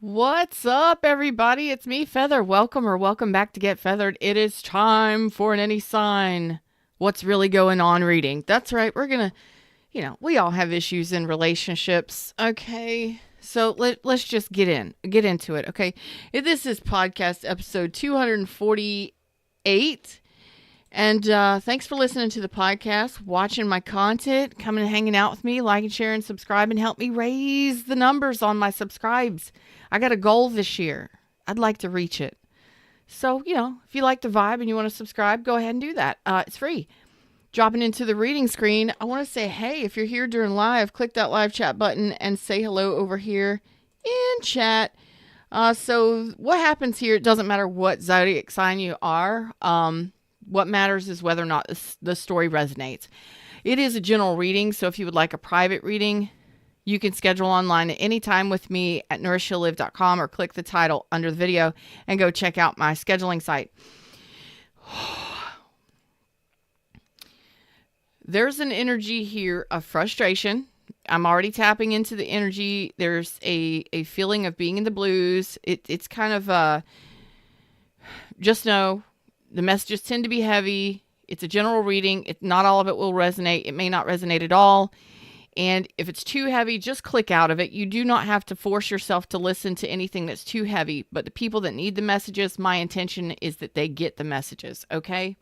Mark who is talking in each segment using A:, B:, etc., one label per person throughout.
A: What's up, everybody? It's me, Feather. Welcome back to Get Feathered. It is time for an Any Sign. What's really going on reading. That's right. We're going to, we all have issues in relationships. Okay. So let's just get into it. Okay. This is podcast episode 248. And thanks for listening to the podcast, watching my content, coming and hanging out with me, liking, sharing, subscribing, help me raise the numbers on my subscribes. I got a goal this year. I'd like to reach it. So, if you like the vibe and you want to subscribe, go ahead and do that. It's free. Dropping into the reading screen, I want to say, hey, if you're here during live, click that live chat button and say hello over here in chat. So what happens here, it doesn't matter what zodiac sign you are. What matters is whether or not the story resonates. It is a general reading, so if you would like a private reading, you can schedule online at any time with me at nourishheallive.com or click the title under the video and go check out my scheduling site. There's an energy here of frustration. I'm already tapping into the energy. There's a feeling of being in the blues. It's kind of just know the messages tend to be heavy. It's a general reading. Not all of it will resonate. It may not resonate at all. And if it's too heavy, just click out of it. You do not have to force yourself to listen to anything that's too heavy. But the people that need the messages, my intention is that they get the messages, okay?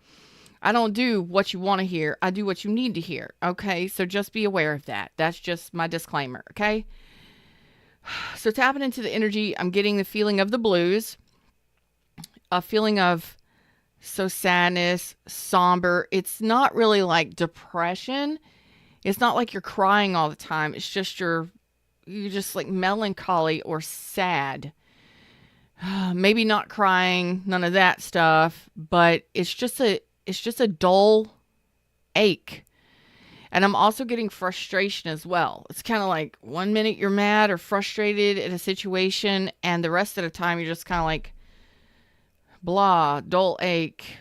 A: I don't do what you want to hear. I do what you need to hear, okay? So just be aware of that. That's just my disclaimer, okay? So tapping into the energy, I'm getting the feeling of the blues, a feeling of sadness, somber. It's not really like depression. It's not like you're crying all the time. It's just you're just like melancholy or sad. Maybe not crying, none of that stuff, but it's just a dull ache. And I'm also getting frustration as well. It's kind of like 1 minute you're mad or frustrated at a situation, and the rest of the time you're just kind of like blah, dull ache,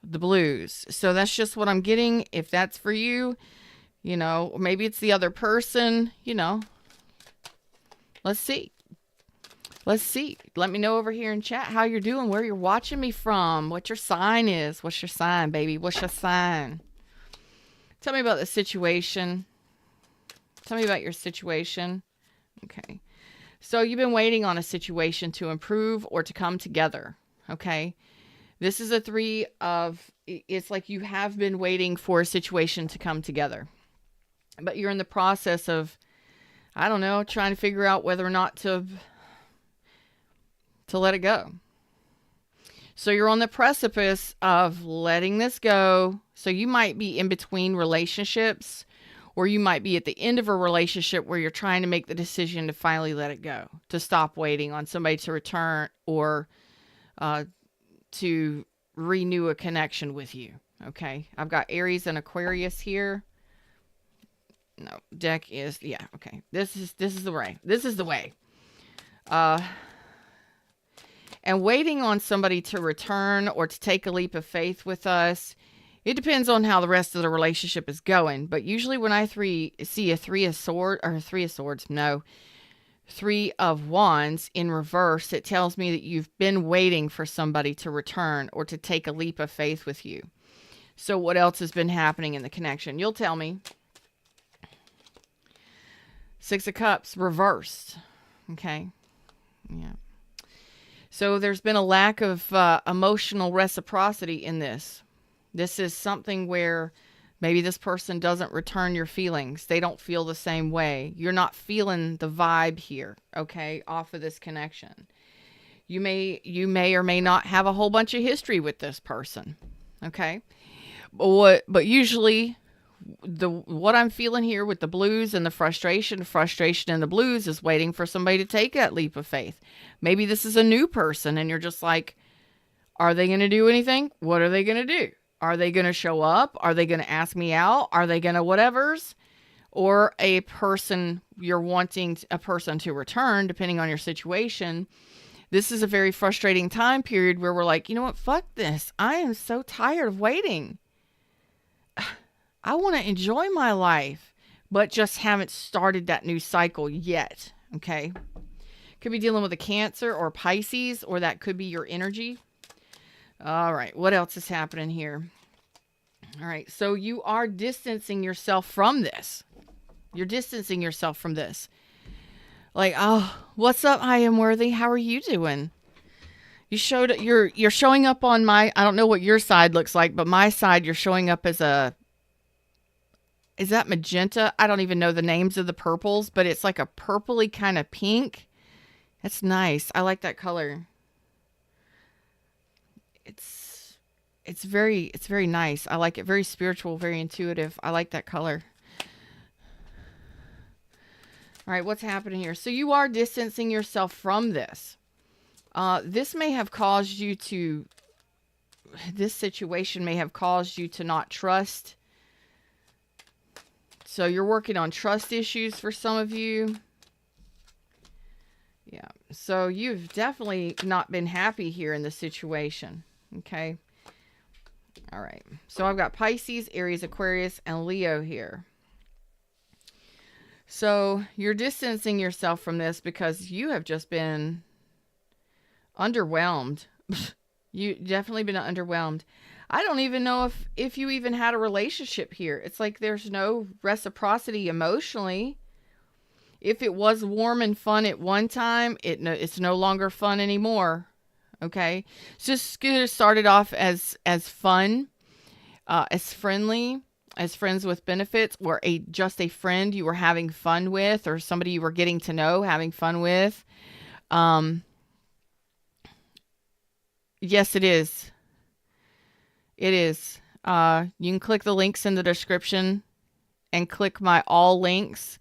A: the blues. So that's just what I'm getting. If that's for you, or maybe it's the other person, let's see. Let me know over here in chat how you're doing, where you're watching me from, what your sign is. What's your sign, baby? What's your sign? Tell me about the situation. Tell me about your situation. Okay. So you've been waiting on a situation to improve or to come together. Okay. This is a it's like you have been waiting for a situation to come together, but you're in the process of, I don't know, trying to figure out whether or not to let it go. So you're on the precipice of letting this go. So you might be in between relationships, or you might be at the end of a relationship where you're trying to make the decision to finally let it go, to stop waiting on somebody to return or to renew a connection with you. Okay. I've got Aries and Aquarius here. No, deck is, yeah, okay. This is the way. This is the way. And waiting on somebody to return or to take a leap of faith with us, it depends on how the rest of the relationship is going. But usually when I see a three of wands in reverse, it tells me that you've been waiting for somebody to return or to take a leap of faith with you. So what else has been happening in the connection? You'll tell me. Six of Cups reversed. Okay. Yeah. So there's been a lack of emotional reciprocity in this. This is something where maybe this person doesn't return your feelings. They don't feel the same way. You're not feeling the vibe here, okay, off of this connection. You may or may not have a whole bunch of history with this person, okay? But usually what I'm feeling here with the blues and the frustration and the blues is waiting for somebody to take that leap of faith. Maybe this is a new person and you're just like, are they going to do anything? What are they going to do? Are they going to show up? Are they going to ask me out? Are they going to whatevers? Or you're wanting a person to return, depending on your situation. This is a very frustrating time period where we're like, you know what? Fuck this. I am so tired of waiting. I want to enjoy my life, but just haven't started that new cycle yet. Okay. Could be dealing with a Cancer or Pisces, or that could be your energy. All right, what else is happening here? All right, so you are distancing yourself from this. You're distancing yourself from this. Like, oh, what's up? I am worthy. How are you doing? You're showing up on my, I don't know what your side looks like, but my side, you're showing up as is that magenta? I don't even know the names of the purples, but it's like a purpley kind of pink. That's nice. I like that color. It's very nice. I like it. Very spiritual, very intuitive. I like that color. All right, what's happening here? So you are distancing yourself from this. This situation may have caused you to not trust. So you're working on trust issues for some of you. Yeah. So you've definitely not been happy here in this situation. Okay. All right. So I've got Pisces, Aries, Aquarius, and Leo here. So you're distancing yourself from this because you have just been underwhelmed. You definitely been underwhelmed. I don't even know if you even had a relationship here. It's like there's no reciprocity emotionally. If it was warm and fun at one time, it's no longer fun anymore. Okay, so just started off as fun, as friendly, as friends with benefits, or just a friend you were having fun with, or somebody you were getting to know, having fun with. Yes, it is. It is. You can click the links in the description and click my all links.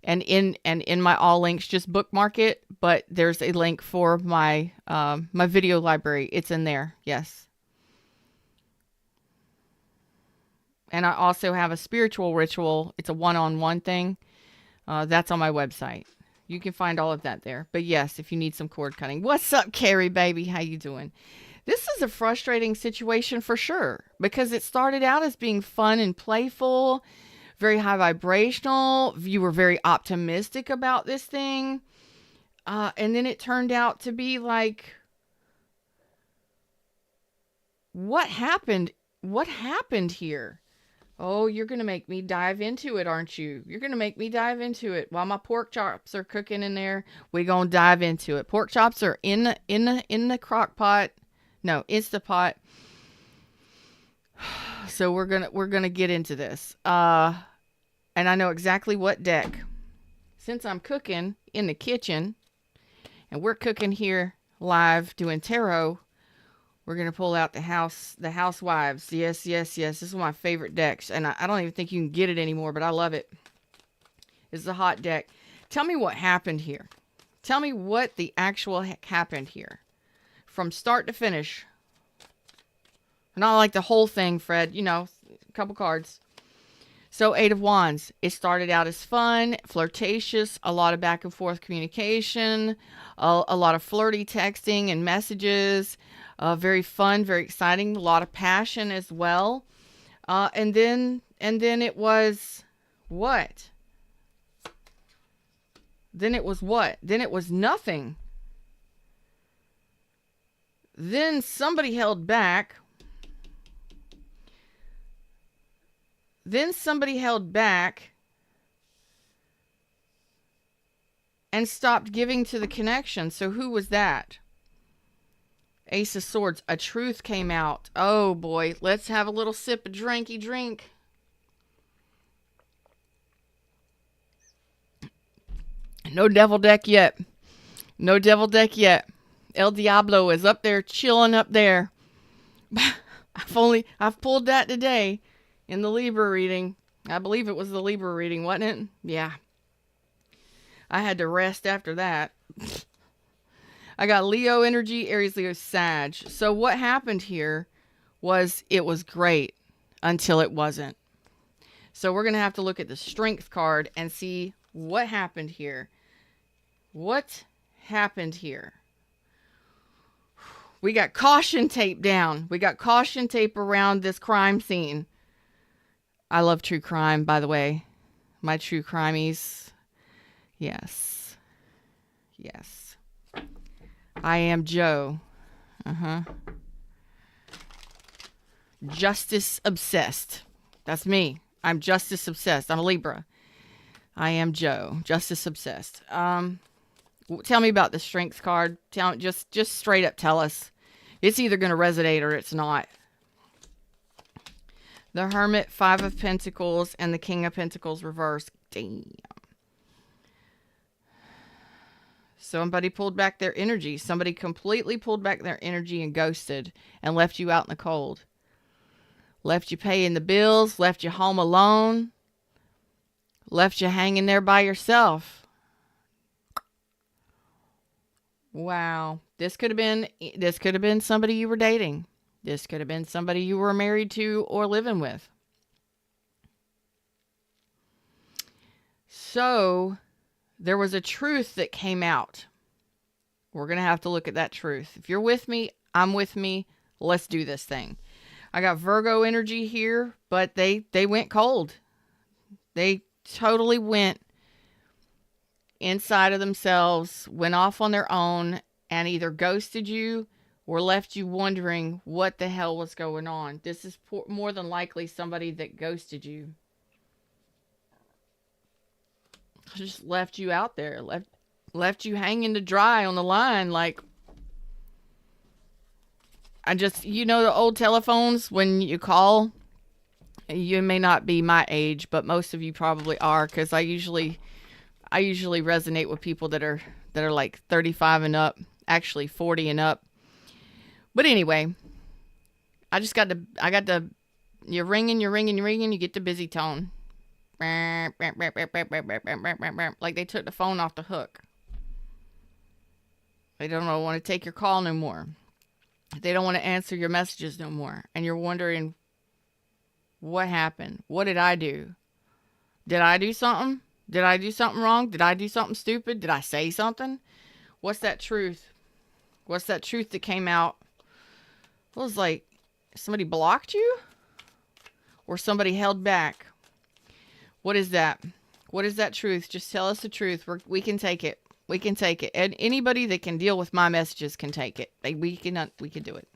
A: And in my all links, just bookmark it. But there's a link for my my video library. It's in there. Yes. And I also have a spiritual ritual. It's a one-on-one thing. That's on my website. You can find all of that there. But yes, if you need some cord cutting. What's up, Carrie, baby? How you doing? This is a frustrating situation for sure, because it started out as being fun and playful, very high vibrational. You were very optimistic about this thing. And then it turned out to be like, what happened? What happened here? Oh, you're going to make me dive into it, aren't you? You're going to make me dive into it. While my pork chops are cooking in there, we're going to dive into it. Pork chops are in the crock pot. No, Instapot. So we're gonna get into this. And I know exactly what deck. Since I'm cooking in the kitchen, and we're cooking here live doing tarot, we're gonna pull out the housewives. Yes. This is one of my favorite decks, and I don't even think you can get it anymore, but I love it. It's a hot deck. Tell me what happened here. Tell me what the actual heck happened here. From start to finish. Not like the whole thing, Fred. You know, a couple cards. So, Eight of Wands. It started out as fun, flirtatious, a lot of back and forth communication, a lot of flirty texting and messages. Very fun, very exciting, a lot of passion as well. And then it was what? Then it was what? Then it was nothing. Then somebody held back. Then somebody held back and stopped giving to the connection. So who was that? Ace of Swords. A truth came out. Oh boy. Let's have a little sip of drinky drink. No devil deck yet. No devil deck yet. El Diablo is up there, chilling up there. I've pulled that today in the Libra reading. I believe it was the Libra reading, wasn't it? Yeah. I had to rest after that. I got Leo energy, Aries, Leo, Sag. So what happened here was it was great until it wasn't. So we're going to have to look at the Strength card and see what happened here. What happened here? We got caution tape down. We got caution tape around this crime scene. I love true crime, by the way. My true crimies. Yes. Yes. I am Joe. Justice obsessed. That's me. I'm justice obsessed. I'm a Libra. I am Joe. Justice obsessed. Tell me about the strength card. Just straight up tell us. It's either going to resonate or it's not. The Hermit, Five of Pentacles, and the King of Pentacles reversed. Damn. Somebody pulled back their energy. Somebody completely pulled back their energy and ghosted and left you out in the cold. Left you paying the bills, left you home alone, left you hanging there by yourself. Wow. This could have been somebody you were dating. This could have been somebody you were married to or living with. So, there was a truth that came out. We're going to have to look at that truth. If you're with me, I'm with me. Let's do this thing. I got Virgo energy here, but they went cold. They totally went inside of themselves, went off on their own, and either ghosted you or left you wondering what the hell was going on. This is more than likely somebody that ghosted you. Just left you out there, left you hanging to dry on the line. Like, the old telephones when you call, you may not be my age, but most of you probably are, because I usually resonate with people that are like 35 and up, actually 40 and up. But anyway, you're ringing, you get the busy tone. Like they took the phone off the hook. They don't want to take your call no more. They don't want to answer your messages no more. And you're wondering, what happened? What did I do? Did I do something? Did I do something wrong? Did I do something stupid? Did I say something? What's that truth? What's that truth that came out? It was like somebody blocked you? Or somebody held back? What is that? What is that truth? Just tell us the truth. We can take it. We can take it. And anybody that can deal with my messages can take it. We can do it.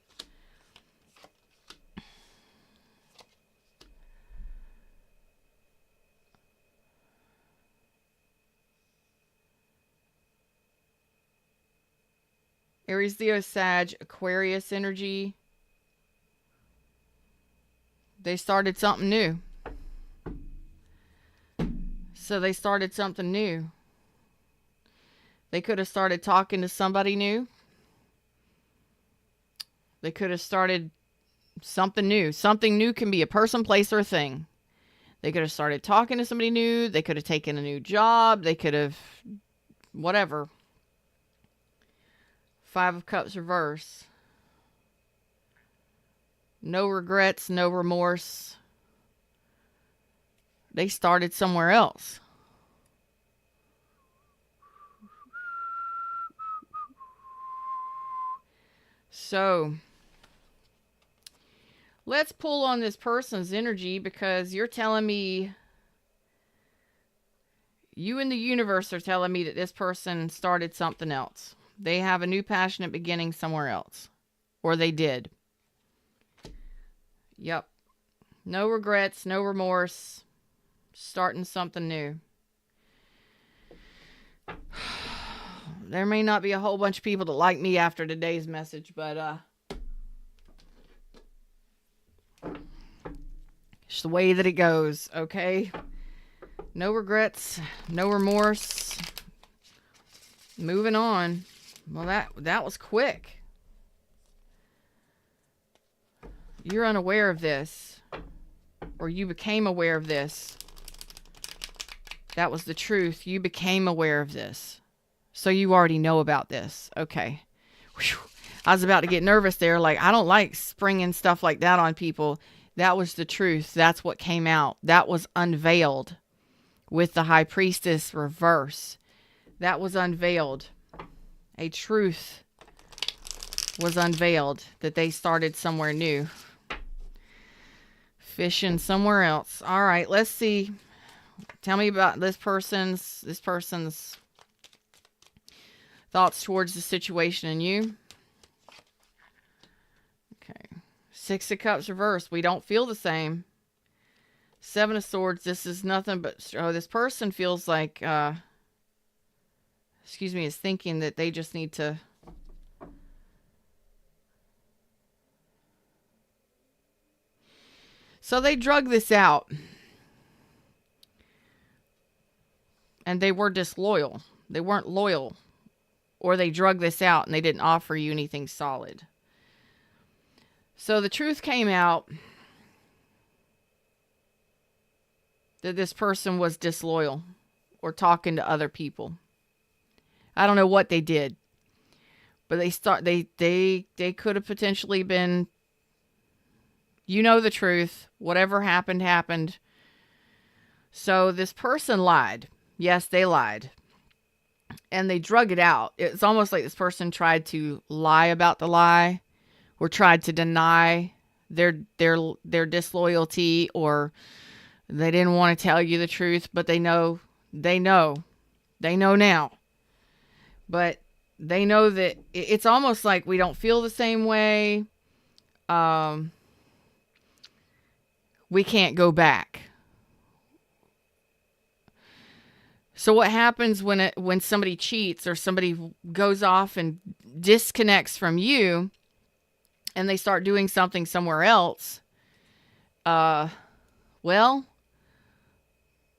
A: Aries, Leo, Sag, Aquarius energy. They started something new. So they started something new. They could have started talking to somebody new. They could have started something new. Something new can be a person, place, or a thing. They could have started talking to somebody new. They could have taken a new job. They could have whatever. Five of Cups reverse. No regrets, no remorse. They started somewhere else. So, let's pull on this person's energy, because you're telling me, you and the universe are telling me that this person started something else. They have a new passionate beginning somewhere else. Or they did. Yep. No regrets, no remorse. Starting something new. There may not be a whole bunch of people that like me after today's message, but it's the way that it goes, okay? No regrets, no remorse. Moving on. Well, that was quick. You're unaware of this, or you became aware of this. That was the truth. You became aware of this. So you already know about this. Okay. Whew. I was about to get nervous there. Like, I don't like springing stuff like that on people. That was the truth. That's what came out. That was unveiled with the High Priestess reverse. That was unveiled. A truth was unveiled that they started somewhere new. Fishing somewhere else. All right, let's see. Tell me about this person's thoughts towards the situation and you. Okay. Six of Cups reversed. We don't feel the same. Seven of Swords. This is nothing but, this person feels like, is thinking that they just need to. So they drug this out. And they were disloyal. They weren't loyal. Or they drug this out and they didn't offer you anything solid. So the truth came out that this person was disloyal or talking to other people. I don't know what they did. But they could have potentially been, you know the truth. Whatever happened, happened. So this person lied. Yes, they lied. And they drug it out. It's almost like this person tried to lie about the lie or tried to deny their disloyalty, or they didn't want to tell you the truth, but they know now. But they know that it's almost like we don't feel the same way. We can't go back. So what happens when somebody cheats or somebody goes off and disconnects from you and they start doing something somewhere else? Well,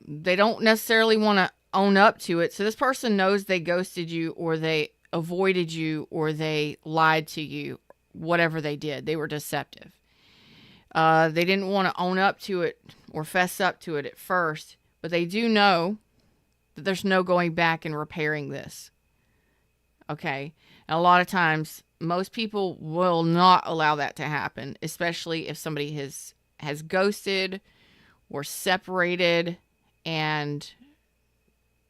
A: they don't necessarily want to own up to it. So this person knows they ghosted you or they avoided you or they lied to you. Whatever they did, they were deceptive. They didn't want to own up to it or fess up to it at first, but they do know that there's no going back and repairing this. Okay. And a lot of times, most people will not allow that to happen, especially if somebody has ghosted or separated and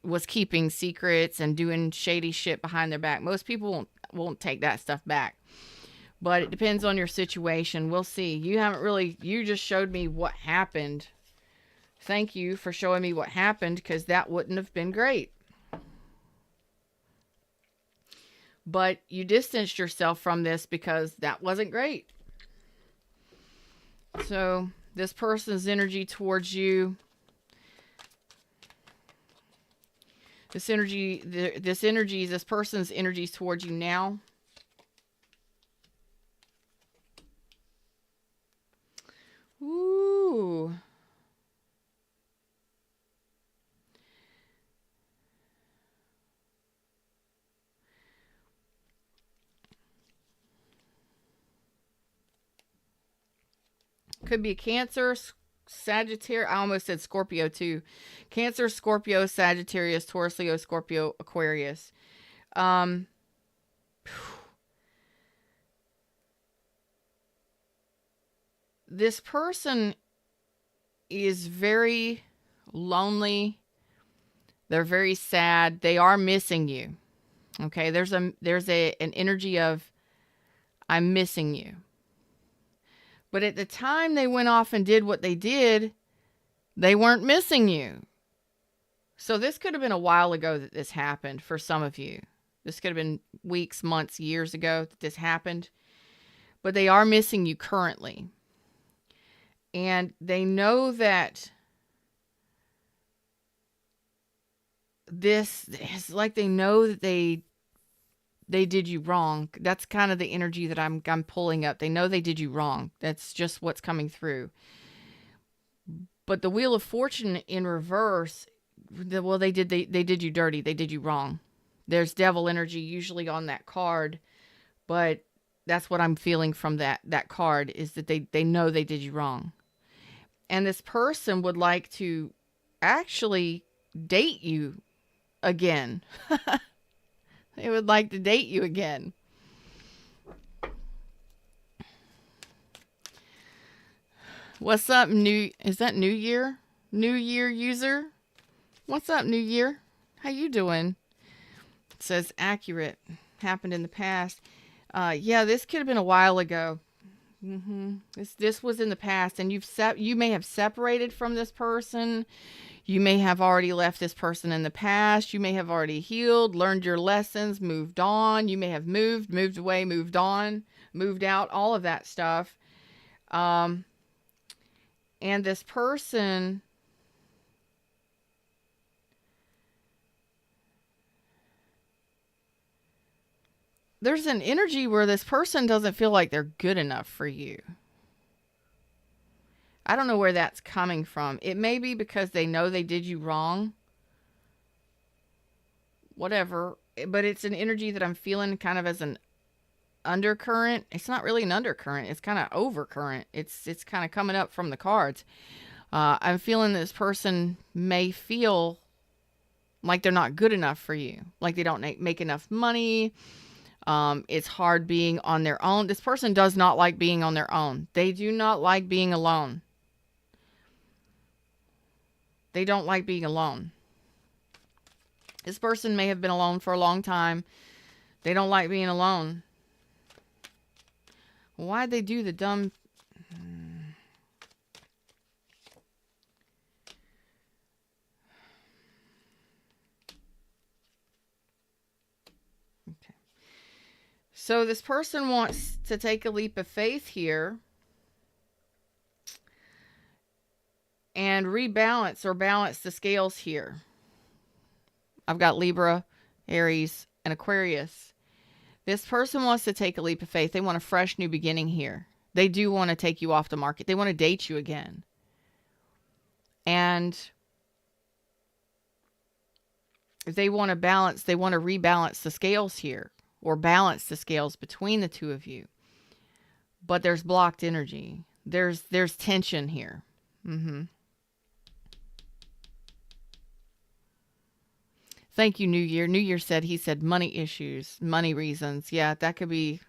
A: was keeping secrets and doing shady shit behind their back. Most people won't take that stuff back. But it depends on your situation. We'll see. You just showed me what happened. Thank you for showing me what happened, because that wouldn't have been great. But you distanced yourself from this because that wasn't great. So this person's energy towards you, this person's energies towards you now. Ooh. Could be Cancer, Sagittarius. I almost said Scorpio too. Cancer, Scorpio, Sagittarius, Taurus, Leo, Scorpio, Aquarius. This person is very lonely. They're very sad. They are missing you. Okay, there's an energy of, I'm missing you. But at the time they went off and did what they did, they weren't missing you. So this could have been a while ago that this happened for some of you. This could have been weeks, months, years ago that this happened. But they are missing you currently. And they know that this is like, they know that they did you wrong. That's kind of the energy that I'm pulling up. They know they did you wrong. That's just what's coming through. But the Wheel of Fortune in reverse, well, they did you dirty. They did you wrong. There's devil energy usually on that card, but that's what I'm feeling from that card, is that they know they did you wrong. And this person would like to actually date you again. They would like to date you again. What's up, is that New Year? New Year user? What's up, New Year? How you doing? It says accurate. Happened in the past. Yeah, this could have been a while ago. This was in the past, and you may have separated from this person. You may have already left this person in the past. You may have already healed, learned your lessons, moved on. You may have moved away, moved on, moved out, all of that stuff. And this person, there's an energy where this person doesn't feel like they're good enough for you. I don't know where that's coming from. It may be because they know they did you wrong. Whatever. But it's an energy that I'm feeling kind of as an undercurrent. It's not really an undercurrent. It's kind of overcurrent. It's kind of coming up from the cards. I'm feeling this person may feel like they're not good enough for you. Like they don't make enough money. It's hard being on their own. This person does not like being on their own. They do not like being alone. They don't like being alone. This person may have been alone for a long time. They don't like being alone. Why'd they do the dumb... Okay. So this person wants to take a leap of faith here and rebalance or balance the scales here. I've got Libra, Aries, and Aquarius. This person wants to take a leap of faith. They want a fresh new beginning here. They do want to take you off the market. They want to date you again. And if they want to balance, they want to rebalance the scales here or balance the scales between the two of you. But there's blocked energy. There's tension here. Thank you, New Year. New Year said, he said money issues, money reasons. Yeah, that could be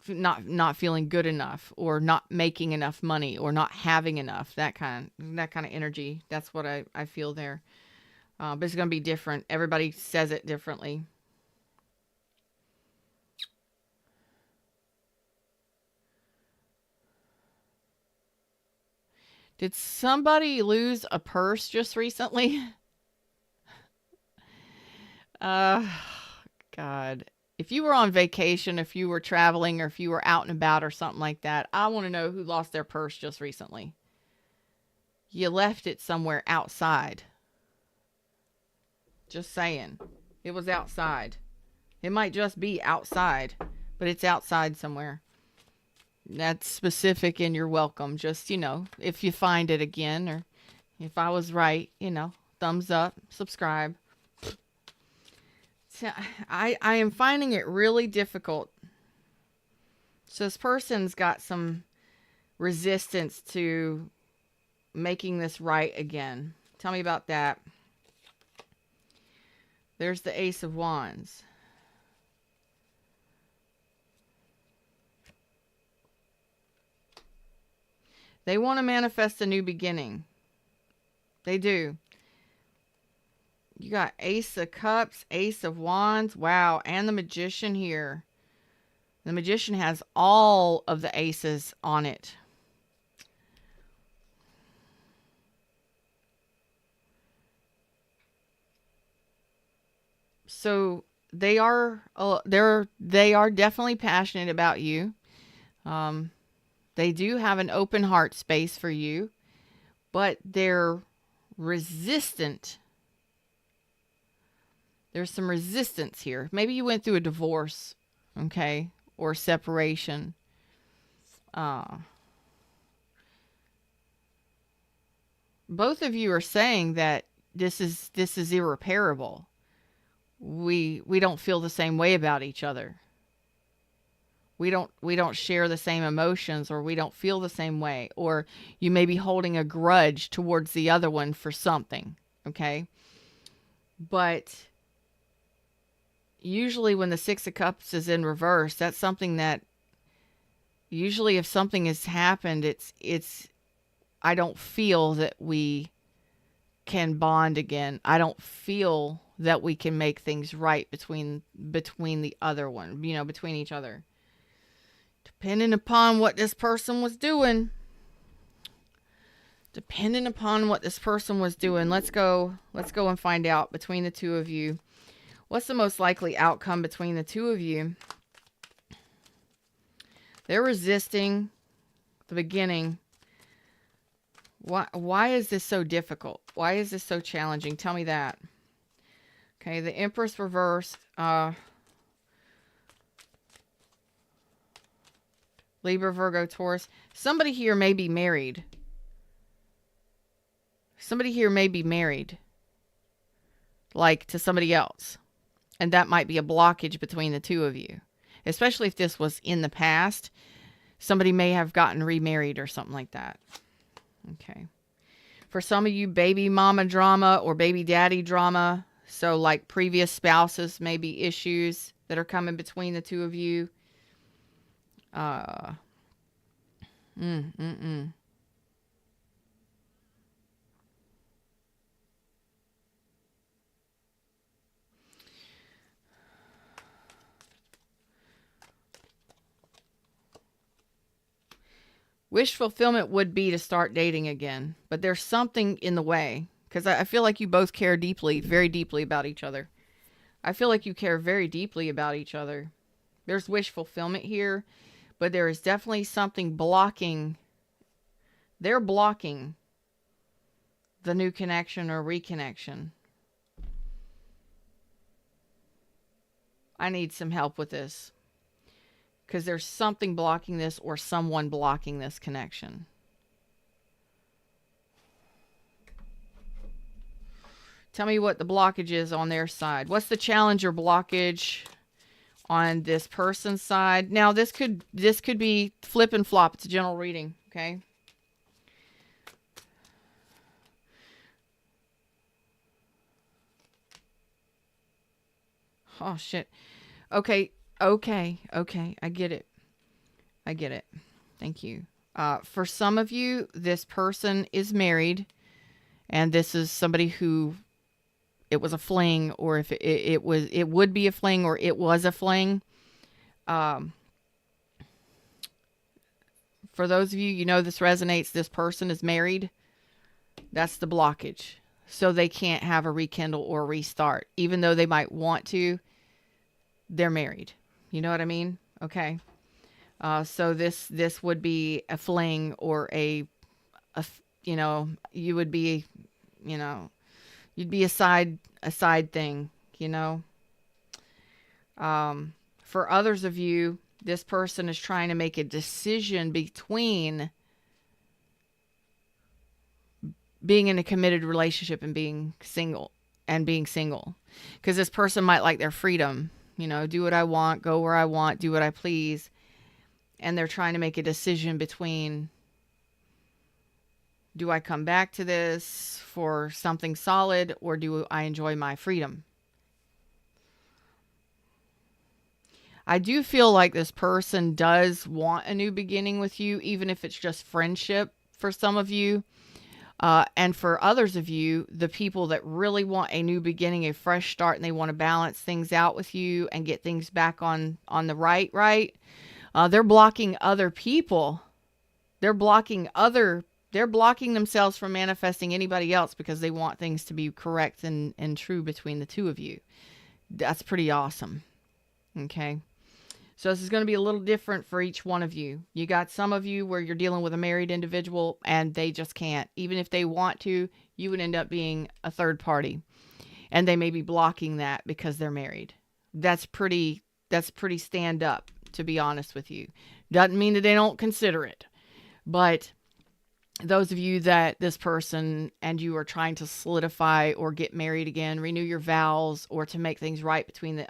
A: not feeling good enough or not making enough money or not having enough. That kind of energy. That's what I feel there. But it's going to be different. Everybody says it differently. Did somebody lose a purse just recently? God. If you were on vacation, if you were traveling, or if you were out and about or something like that, I want to know who lost their purse just recently. You left it somewhere outside. Just saying. It was outside. It might just be outside, but it's outside somewhere. That's specific and you're welcome. Just, if you find it again, or if I was right, thumbs up, subscribe. So I am finding it really difficult. So this person's got some resistance to making this right again. Tell me about that. There's the Ace of Wands. They want to manifest a new beginning. They do. You got Ace of Cups, Ace of Wands. Wow. And the Magician here. The Magician has all of the aces on it. So they are definitely passionate about you. They do have an open heart space for you, but they're resistant. There's some resistance here. Maybe you went through a divorce, okay, or separation. Both of you are saying that this is irreparable. We don't feel the same way about each other. We don't share the same emotions, or we don't feel the same way, or you may be holding a grudge towards the other one for something, okay? But usually when the Six of Cups is in reverse, that's something that usually if something has happened, it's I don't feel that we can bond again. I don't feel that we can make things right between the other one, between each other. Depending upon what this person was doing. Depending upon what this person was doing. Let's go and find out between the two of you. What's the most likely outcome between the two of you? They're resisting the beginning. Why is this so difficult? Why is this so challenging? Tell me that. Okay, the Empress reversed. Libra, Virgo, Taurus. Somebody here may be married. Somebody here may be married. Like to somebody else. And that might be a blockage between the two of you. Especially if this was in the past. Somebody may have gotten remarried or something like that. Okay. For some of you, baby mama drama or baby daddy drama. So like previous spouses, maybe issues that are coming between the two of you. Wish fulfillment would be to start dating again, but there's something in the way because I feel like you both care deeply, very deeply about each other. I feel like you care very deeply about each other. There's wish fulfillment here, but there is definitely something blocking. They're blocking the new connection or reconnection. I need some help with this. Because there's something blocking this or someone blocking this connection. Tell me what the blockage is on their side. What's the challenge or blockage on this person's side? Now, this could be flip and flop. It's a general reading, okay? Oh, shit. Okay. Okay. I get it. Thank you. For some of you, this person is married, and this is somebody who it was a fling, or if it would be a fling, or it was a fling. For those of you, you know this resonates. This person is married. That's the blockage. So they can't have a rekindle or restart, even though they might want to. They're married. You know what I mean? Okay. So this would be a fling or you would be, you'd be a side thing, For others of you, this person is trying to make a decision between being in a committed relationship and being single. Because this person might like their freedom. Do what I want, go where I want, do what I please. And they're trying to make a decision between, do I come back to this for something solid, or do I enjoy my freedom? I do feel like this person does want a new beginning with you, even if it's just friendship for some of you. And for others of you, the people that really want a new beginning, a fresh start, and they want to balance things out with you and get things back on the right, they're blocking other people. They're blocking themselves from manifesting anybody else because they want things to be correct and true between the two of you. That's pretty awesome. Okay. So this is going to be a little different for each one of you. You got some of you where you're dealing with a married individual and they just can't. Even if they want to, you would end up being a third party. And they may be blocking that because they're married. That's pretty stand up, to be honest with you. Doesn't mean that they don't consider it. But those of you that this person and you are trying to solidify or get married again, renew your vows, or to make things right between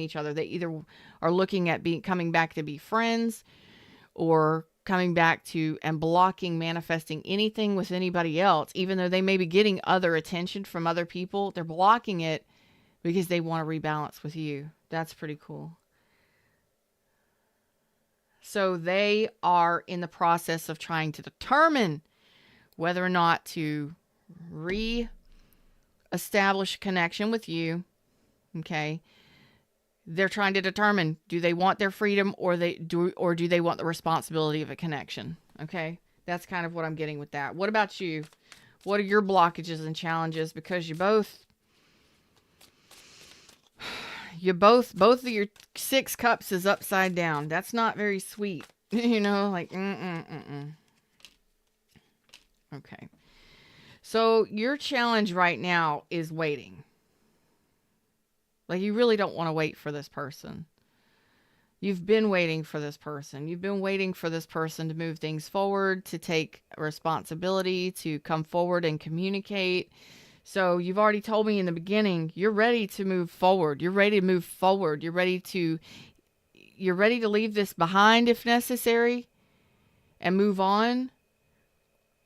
A: each other, they either are looking at coming back to be friends, or coming back to and blocking manifesting anything with anybody else, even though they may be getting other attention from other people. They're blocking it because they want to rebalance with you. That's pretty cool. So they are in the process of trying to determine whether or not to re-establish connection with you. Okay. They're trying to determine, do they want their freedom, or do they want the responsibility of a connection? Okay? That's kind of what I'm getting with that. What about you? What are your blockages and challenges? Because both of your 6 cups is upside down. That's not very sweet. You know, like, Okay. So your challenge right now is waiting. Like, you really don't want to wait for this person. You've been waiting for this person. You've been waiting for this person to move things forward, to take responsibility, to come forward and communicate. So you've already told me in the beginning, you're ready to move forward. You're ready to move forward. You're ready to leave this behind if necessary and move on.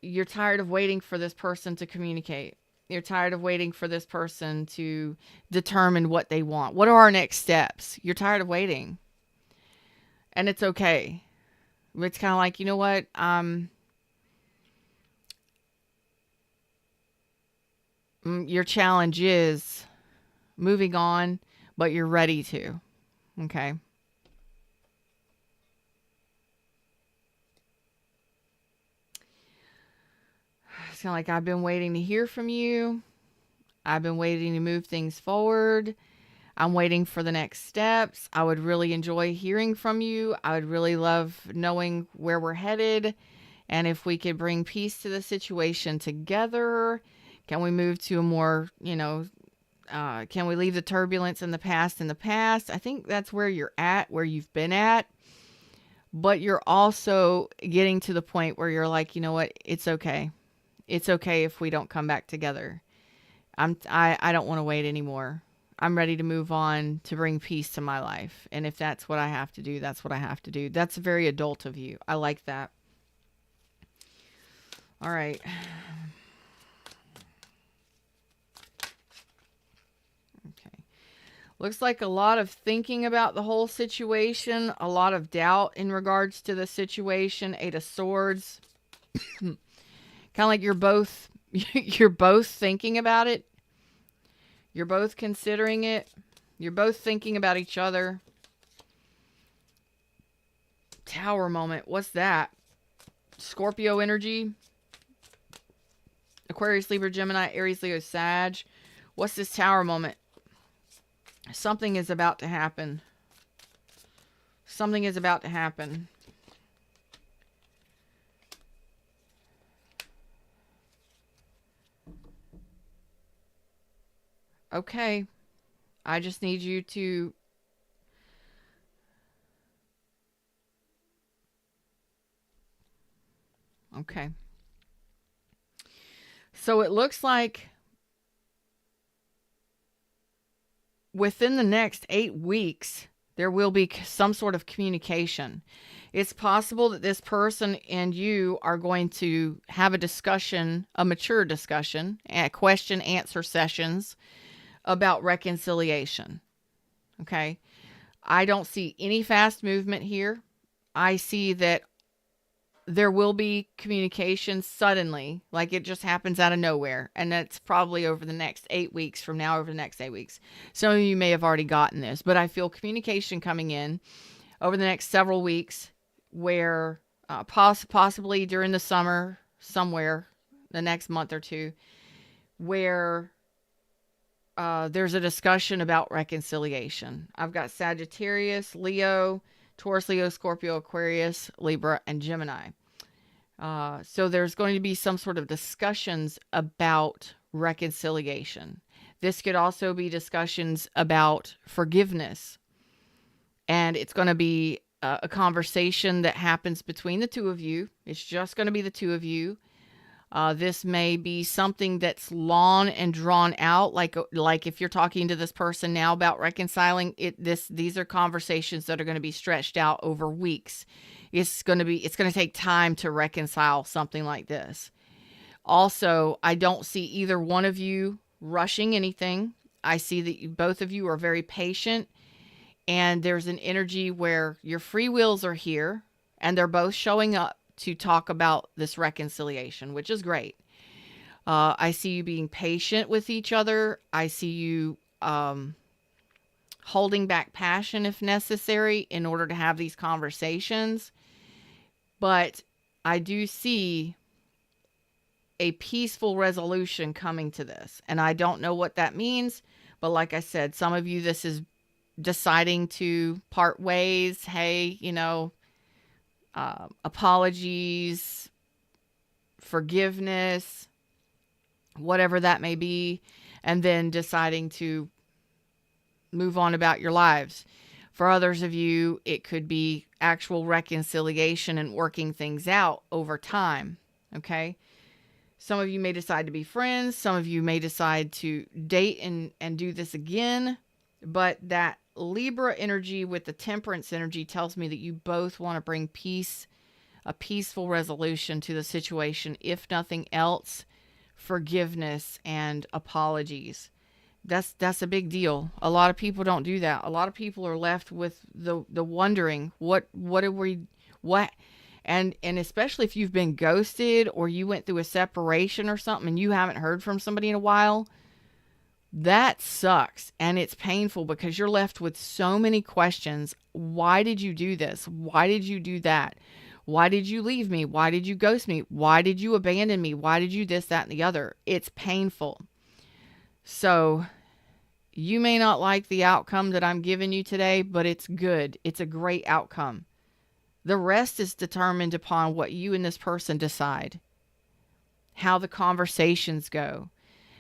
A: You're tired of waiting for this person to communicate. You're tired of waiting for this person to determine what they want. What are our next steps? You're tired of waiting. And it's okay. It's kind of like, you know what? Your challenge is moving on, but you're ready to. Okay. It's kind of like, I've been waiting to hear from you. I've been waiting to move things forward. I'm waiting for the next steps. I would really enjoy hearing from you. I would really love knowing where we're headed. And if we could bring peace to the situation together, can we move to a more, can we leave the turbulence in the past in the past? I think that's where you're at, where you've been at. But you're also getting to the point where you're like, you know what? It's okay. It's okay if we don't come back together. I don't want to wait anymore. I'm ready to move on, to bring peace to my life. And if that's what I have to do, that's what I have to do. That's very adult of you. I like that. All right. Okay. Looks like a lot of thinking about the whole situation, a lot of doubt in regards to the situation. 8 of Swords. Kind of like you're both thinking about it. You're both considering it. You're both thinking about each other. Tower moment. What's that? Scorpio energy. Aquarius, Libra, Gemini, Aries, Leo, Sag. What's this tower moment? Something is about to happen. Something is about to happen. Okay. I just need you to okay. So it looks like within the next 8 weeks, there will be some sort of communication. It's possible that this person and you are going to have a discussion, a mature discussion, question answer sessions about reconciliation. Okay. I don't see any fast movement here. I see that there will be communication suddenly, like it just happens out of nowhere. And that's probably over the next 8 weeks from now, over the next 8 weeks. Some of you may have already gotten this, but I feel communication coming in over the next several weeks where possibly during the summer, somewhere the next month or two, where there's a discussion about reconciliation. I've got Sagittarius, Leo, Taurus, Leo, Scorpio, Aquarius, Libra, and Gemini. So there's going to be some sort of discussions about reconciliation. This could also be discussions about forgiveness. And it's going to be a conversation that happens between the two of you. It's just going to be the two of you. This may be something that's long and drawn out, like if you're talking to this person now about reconciling it. These are conversations that are going to be stretched out over weeks. It's going to take time to reconcile something like this. Also, I don't see either one of you rushing anything. I see that both of you are very patient, and there's an energy where your free wills are here, and they're both showing up to talk about this reconciliation, which is great. I see you being patient with each other. I see you holding back passion if necessary in order to have these conversations. But I do see a peaceful resolution coming to this. And I don't know what that means. But like I said, some of you, this is deciding to part ways. Hey, apologies, forgiveness, whatever that may be. And then deciding to move on about your lives. For others of you, it could be actual reconciliation and working things out over time. Okay. Some of you may decide to be friends. Some of you may decide to date and do this again. But that Libra energy with the Temperance energy tells me that you both want to bring peace, a peaceful resolution to the situation. If nothing else, forgiveness and apologies. That's a big deal. A lot of people don't do that. A lot of people are left with the wondering, what are we, what? And especially if you've been ghosted or you went through a separation or something and you haven't heard from somebody in a while, that sucks. And it's painful because you're left with so many questions. Why did you do this? Why did you do that? Why did you leave me? Why did you ghost me? Why did you abandon me? Why did you this, that, and the other? It's painful. So you may not like the outcome that I'm giving you today, but it's good. It's a great outcome. The rest is determined upon what you and this person decide, how the conversations go,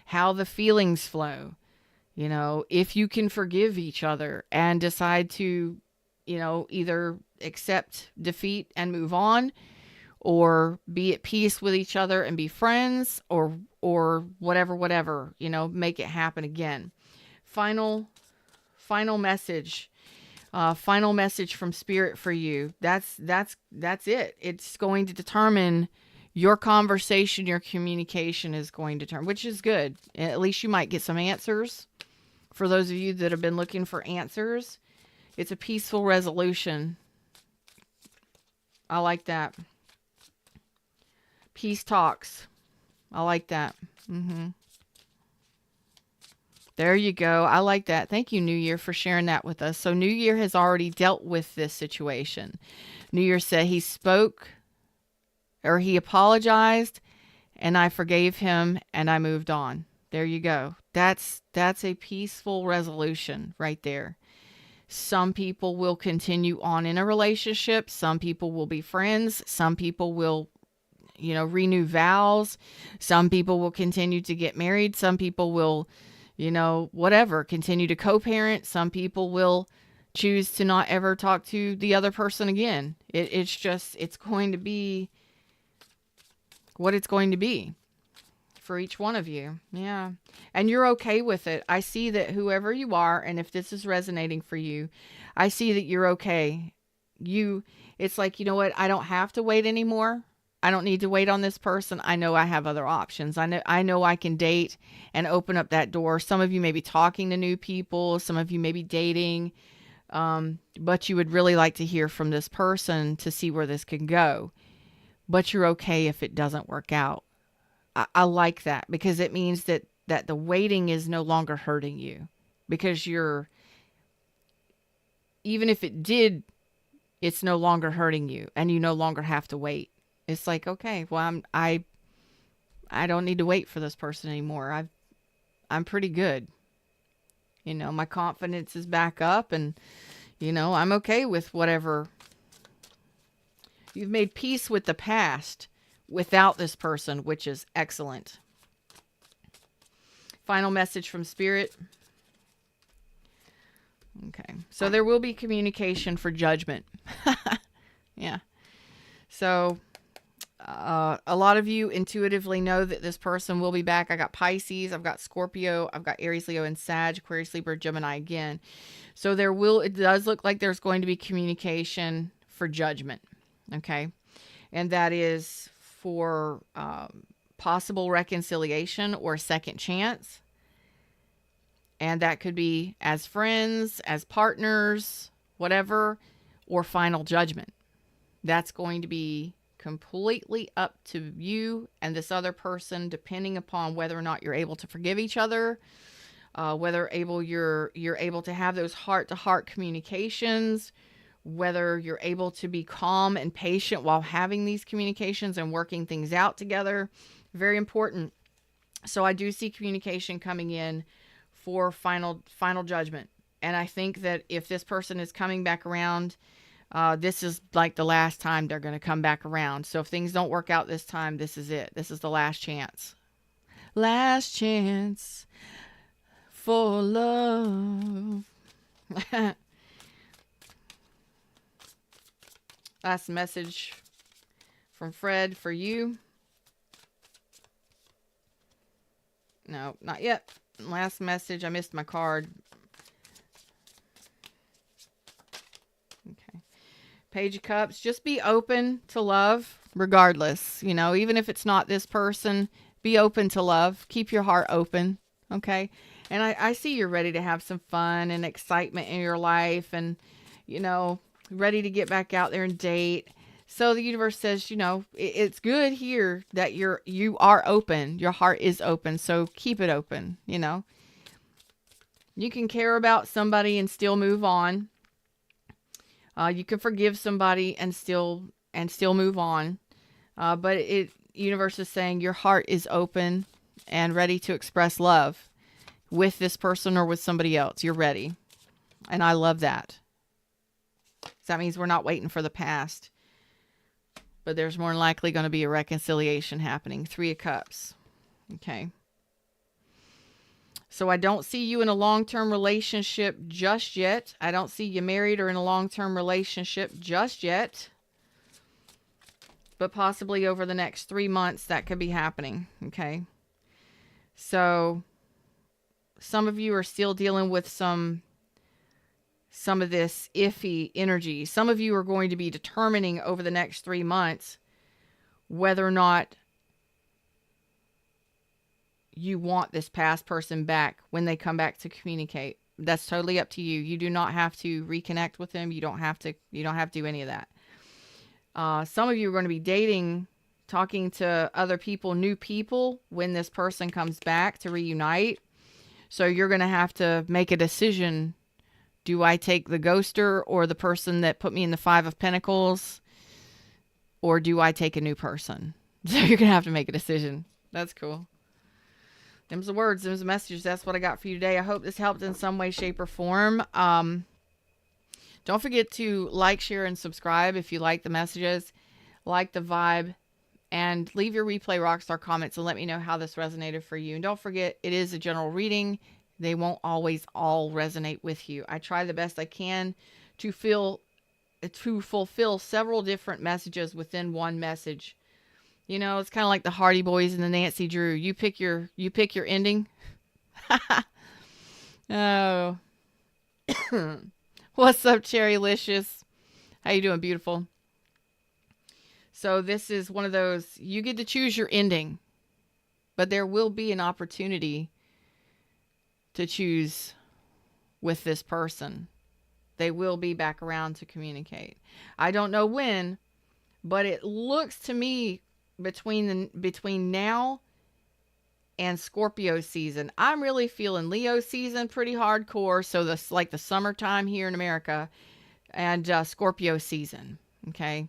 A: how the feelings flow. If you can forgive each other and decide to, either accept defeat and move on, or be at peace with each other and be friends, or whatever, make it happen again. Final message. Final message from Spirit for you. That's it. It's going to determine your conversation, your communication is going to determine, which is good. At least you might get some answers. For those of you that have been looking for answers, it's a peaceful resolution. I like that. Peace talks. I like that. There you go. I like that. Thank you, New Year, for sharing that with us. So New Year has already dealt with this situation. New Year said he spoke, or he apologized, and I forgave him and I moved on. There you go. That's a peaceful resolution right there. Some people will continue on in a relationship. Some people will be friends. Some people will, renew vows. Some people will continue to get married. Some people will, whatever, continue to co-parent. Some people will choose to not ever talk to the other person again. It's going to be what it's going to be for each one of you. Yeah. And you're okay with it. I see that whoever you are, and if this is resonating for you, I see that you're okay. It's like, you know what? I don't have to wait anymore. I don't need to wait on this person. I know I have other options. I know I can date and open up that door. Some of you may be talking to new people. Some of you may be dating. But you would really like to hear from this person to see where this can go. But you're okay if it doesn't work out. I like that, because it means that the waiting is no longer hurting you, because even if it did, it's no longer hurting you and you no longer have to wait. It's like, okay, well, I don't need to wait for this person anymore. I'm pretty good. My confidence is back up, and, I'm okay with whatever. You've made peace with the past without this person, which is excellent. Final message from Spirit. Okay. So there will be communication for Judgment. Yeah. So a lot of you intuitively know that this person will be back. I got Pisces, I've got Scorpio, I've got Aries, Leo, and Sag, Aquarius, Libra, Gemini again. So it does look like there's going to be communication for Judgment. Okay. And that is for possible reconciliation or second chance. And that could be as friends, as partners, whatever, or final judgment. That's going to be completely up to you and this other person, depending upon whether or not you're able to forgive each other, whether you're able to have those heart-to-heart communications, whether you're able to be calm and patient while having these communications and working things out together. Very important. So I do see communication coming in for final judgment. And I think that if this person is coming back around, this is like the last time they're going to come back around. So if things don't work out this time, this is it. This is the last chance. Last chance for love. Last message from Fred for you. No, not yet. Last message. I missed my card. Okay. Page of Cups. Just be open to love regardless. You know, even if it's not this person, be open to love. Keep your heart open. Okay. And I see you're ready to have some fun and excitement in your life and, you know, ready to get back out there and date. So the universe says, you know, it's good here that you are open. Your heart is open. So keep it open. You know, you can care about somebody and still move on. You can forgive somebody and still move on. But universe is saying your heart is open and ready to express love with this person or with somebody else. You're ready. And I love that. So that means we're not waiting for the past. But there's more than likely going to be a reconciliation happening. 3 of Cups. Okay. So I don't see you in a long-term relationship just yet. I don't see you married or in a long-term relationship just yet. But possibly over the next 3 months that could be happening. Okay. So some of you are still dealing with some of this iffy energy. Some of you are going to be determining over the next 3 months whether or not you want this past person back when they come back to communicate. That's totally up to you. You do not have to reconnect with them. You don't have to do any of that. Some of you are going to be dating, talking to other people, new people, when this person comes back to reunite. So you're going to have to make a decision. Do I take the ghoster or the person that put me in the 5 of Pentacles? Or do I take a new person? So you're going to have to make a decision. That's cool. Them's the words, them's the messages. That's what I got for you today. I hope this helped in some way, shape, or form. Don't forget to like, share, and subscribe if you like the messages, like the vibe, and leave your Replay Rockstar comments and let me know how this resonated for you. And don't forget, it is a general reading. They won't always all resonate with you. I try the best I can to fulfill several different messages within one message. You know, it's kind of like the Hardy Boys and the Nancy Drew. You pick your ending. Oh. What's up, Cherrylicious? How you doing, beautiful? So this is one of those, you get to choose your ending, but there will be an opportunity to choose with this person. They will be back around to communicate. I don't know when, but it looks to me between now and Scorpio season. I'm really feeling Leo season pretty hardcore. So this like the summertime here in America, and Scorpio season. Okay.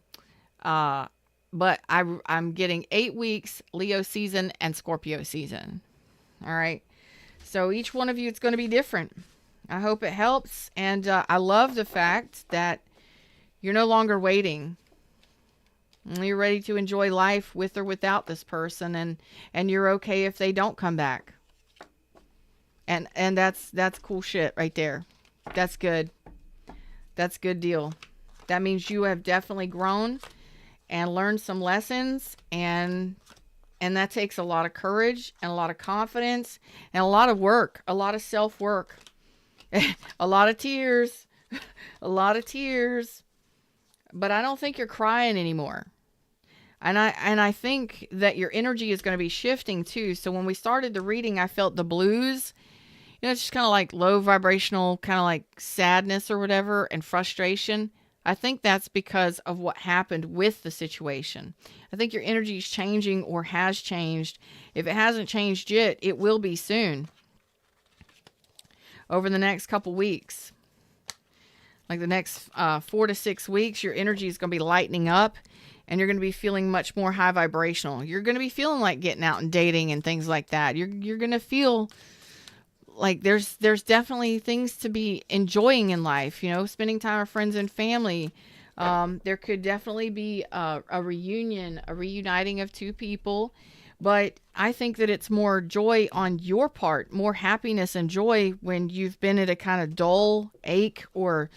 A: But I'm getting 8 weeks Leo season and Scorpio season. All right. So each one of you, it's going to be different. I hope it helps. And I love the fact that you're no longer waiting. You're ready to enjoy life with or without this person, and you're okay if they don't come back. And that's cool shit right there. That's good. That's good deal. That means you have definitely grown and learned some lessons, and that takes a lot of courage and a lot of confidence and a lot of work, a lot of self-work, a lot of tears, a lot of tears. But I don't think you're crying anymore. And I think that your energy is going to be shifting too. So when we started the reading, I felt the blues. You know, it's just kind of like low vibrational, kind of like sadness or whatever, and frustration. I think that's because of what happened with the situation. I think your energy is changing or has changed. If it hasn't changed yet, it will be soon. over the next couple weeks. Like the next 4 to 6 weeks, your energy is going to be lightening up, and you're going to be feeling much more high vibrational. You're going to be feeling like getting out and dating and things like that. You're going to feel like there's definitely things to be enjoying in life, you know, spending time with friends and family. There could definitely be a reunion, a reuniting of two people. But I think that it's more joy on your part, more happiness and joy when you've been at a kind of dull, ache, or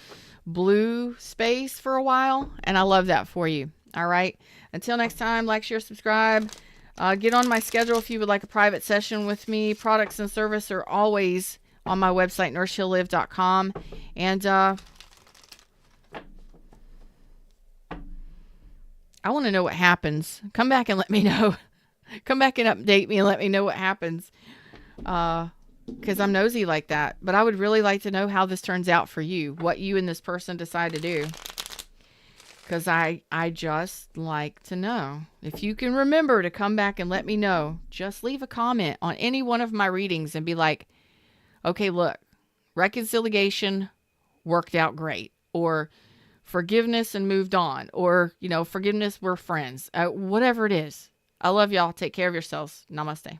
A: blue space for a while. And I love that for you. All right. Until next time, like, share, subscribe. Get on my schedule if you would like a private session with me. Products and service are always on my website, nourishheallive.com. And I want to know what happens. Come back and let me know. Come back and update me and let me know what happens. Because I'm nosy like that. But I would really like to know how this turns out for you. What you and this person decide to do. Because I just like to know. If you can remember to come back and let me know, just leave a comment on any one of my readings and be like, okay, look, reconciliation worked out great. Or forgiveness and moved on. Or, you know, forgiveness, we're friends. Whatever it is. I love y'all. Take care of yourselves. Namaste.